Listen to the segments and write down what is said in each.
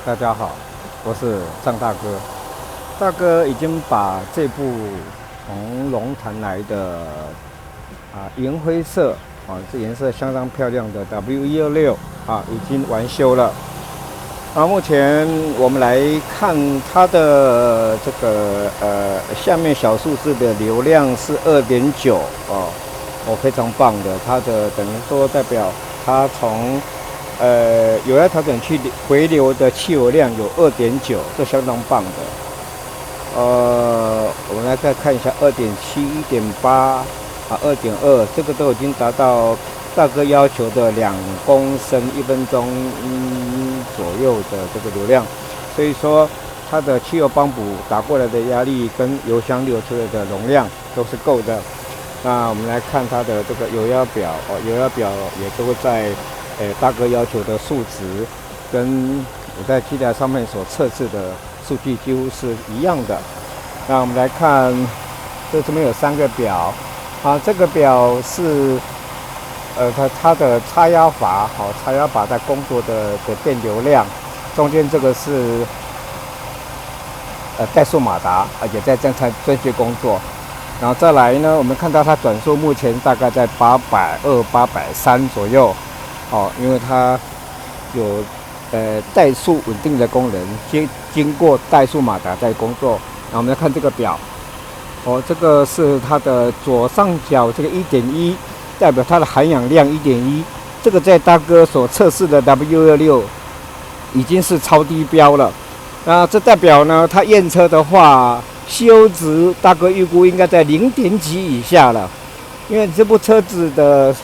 大家好，我是张大哥。大哥已经把这部从龙潭来的银灰色这颜色相当漂亮的 W126已经完修了。目前我们来看它的这个下面小数字的流量是 2.9 非常棒的。它的等于说代表它从有压调整器回流的汽油量有 2.9， 这相当棒的。我们来再看一下 2.7、1.8、2.2， 这个都已经达到大哥要求的2公升1分钟左右的这个流量，所以说它的汽油帮补打过来的压力跟油箱流出来的容量都是够的。那我们来看它的这个油压表，油压表也都在大哥要求的数值，跟我在机台上面所测试的数据几乎是一样的。那我们来看，这边有3个表，这个表是它的差压阀，差压阀在工作的电流量，中间这个是怠速马达，也在正确工作。然后再来呢，我们看到它转速目前大概在820、830左右。因为它有怠速稳定的功能，经过怠速马达在工作。然后我们来看这个表，这个是它的左上角这个 1.1， 代表它的含氧量 1.1， 这个在大哥所测试的 W126已经是超低标了。那这代表呢，它验车的话，吸油值大哥预估应该在0点几以下了，因为这部车子的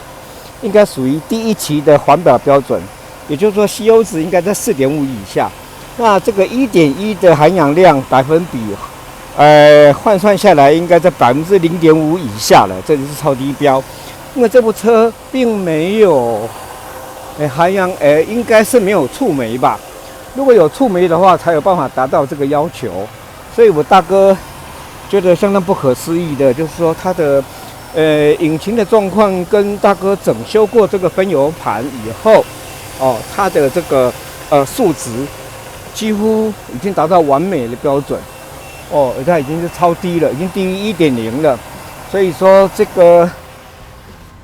应该属于第1期的环保标准，也就是说吸油值应该在 4.5 以下。那这个 1.1 的含氧量百分比，换算下来应该在 0.5% 以下了，这就是超低标。因为这部车并没有含氧，应该是没有触媒吧？如果有触媒的话，才有办法达到这个要求。所以我大哥觉得相当不可思议的，就是说它的引擎的状况跟大哥整修过这个分油盘以后，它的这个数值几乎已经达到完美的标准，它已经是超低了，已经低于 1.0 了。所以说这个，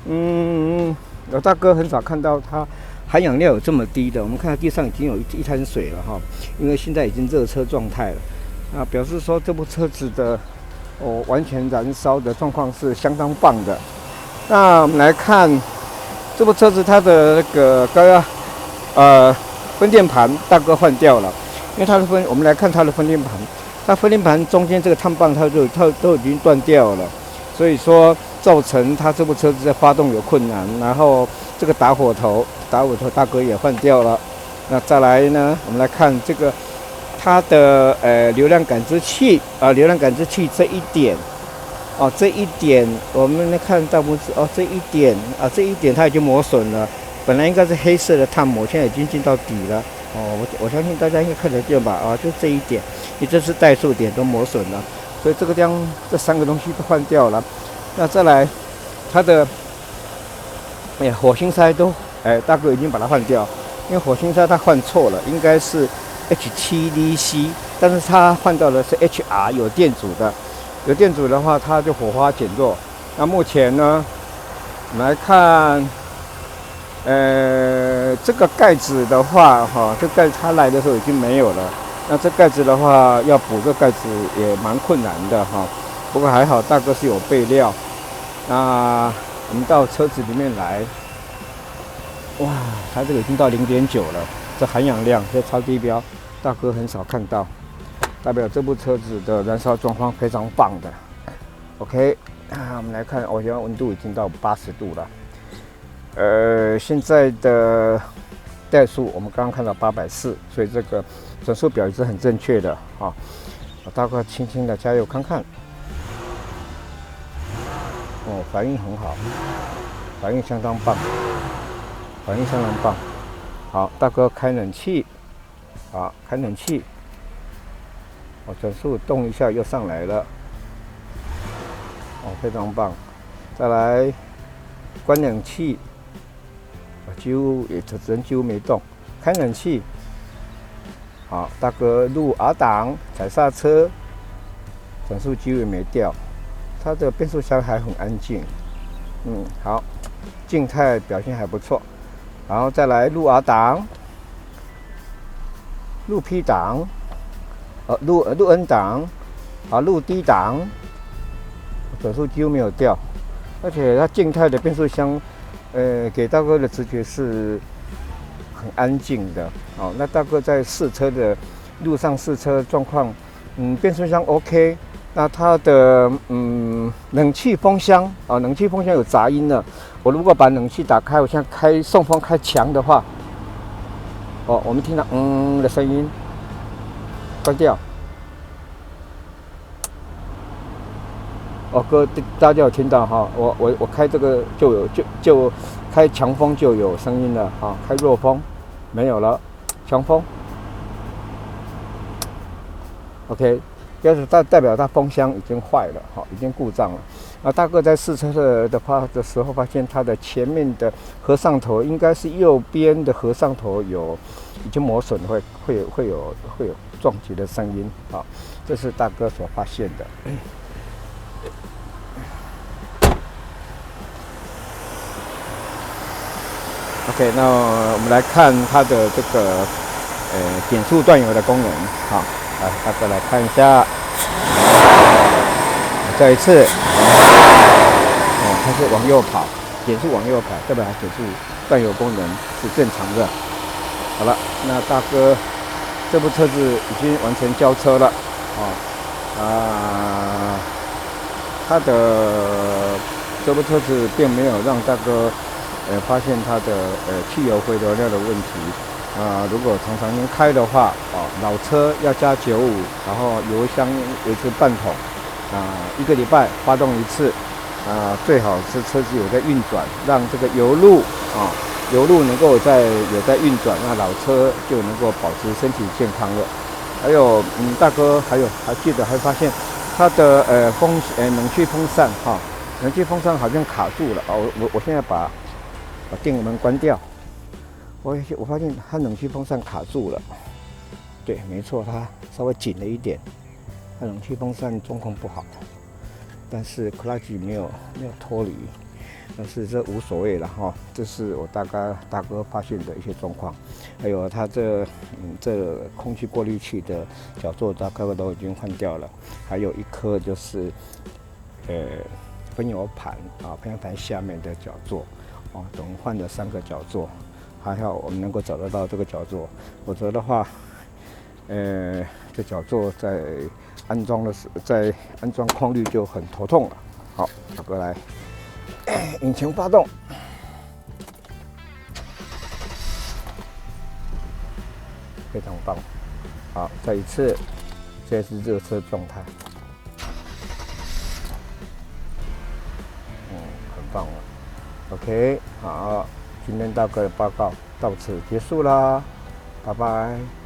我大哥很少看到它含氧量有这么低的。我们看到地上已经有一滩水了哈，因为现在已经热车状态了，表示说这部车子的完全燃烧的状况是相当棒的。那我们来看这部车子，它的那个高压分电盘大哥换掉了，因为它的我们来看它的分电盘，它分电盘中间这个碳棒它都已经断掉了，所以说造成它这部车子在发动有困难。然后这个打火头大哥也换掉了。那再来呢，我们来看这个它的流量感知器流量感知器这一点我们来看大拇指这一点它已经磨损了，本来应该是黑色的碳膜，现在已经进到底了。我相信大家应该看得见吧？就这一点，也就是怠速点都磨损了，所以这个地方这3个东西都换掉了。那再来它的火星塞都大哥已经把它换掉，因为火星塞它换错了，应该是 H7DC， 但是它换到的是 HR 有电阻的。有电阻的话，它就火花减弱。那目前呢，我们来看，这个盖子的话，这盖子它来的时候已经没有了，那这盖子的话，要补这盖子也蛮困难的哈。不过还好，大哥是有备料。那我们到车子里面来，哇，它这个已经到0.9了，这含氧量这超低标，大哥很少看到，代表这部车子的燃烧状况非常棒的。OK， 我们来看，现在温度已经到80度了。现在的怠速我们刚刚看到840，所以这个转速表也是很正确的啊。大哥轻轻的加油看看。哦，反应很好，反应相当棒，反应相当棒。好，大哥开冷气，好，开冷气。转速动一下又上来了，非常棒。再来关冷气，几乎人几乎没动。开冷气，好，大哥入 R 档，踩刹车，转速几乎也没掉。它的变速箱还很安静，好，静态表现还不错。然后再来入 R 档，入 P 档，入 N 档，入 D 档，转速几乎没有掉，而且它静态的变速箱，给大哥的直觉是很安静的。那大哥在试车的路上试车状况，变速箱 OK。那它的冷气风箱冷气风箱有杂音了。我如果把冷气打开，我现在开送风开强的话，我们听到的声音，关掉。哥，大家有听到哈？我开这个就开强风就有声音了开弱风没有了，强风 OK。要是代表它风箱已经坏了，已经故障了。大哥在试车的时候发现它的前面的合上头应该是右边的合上头已经磨损，会有撞击的声音这是大哥所发现的。OK， 那我们来看它的这个减速断油的功能来，大哥来看一下，再一次，它是往右跑，减速往右跑，代表它减速断油功能是正常的。好了，那大哥这部车子已经完成交车了它的这部车子并没有让大哥发现它的汽油回流量的问题。如果常常开的话，老车要加95，然后油箱维持半桶，1个礼拜发动一次，最好是车子有在运转，让这个油路能够有在运转，那老车就能够保持身体健康了。还有，大哥还记得还发现它的冷气风扇冷气风扇好像卡住了我现在把电门关掉。我发现它冷气风扇卡住了，对，没错，它稍微紧了一点，它冷气风扇状况不好，但是 clutch 没有脱离，但是这无所谓了这是我大哥发现的一些状况。还有它这空气过滤器的角座大哥都已经换掉了，还有一颗就是喷油盘喷油盘下面的角座总共换了3个角座。还好我们能够找得到这个角座，否则的话，这角座在安装空滤就很头痛了。好，大哥来，引擎发动，非常棒。好，再一次，这是热车状态，很棒了。OK， 好。今天大哥的报告到此结束啦，拜拜。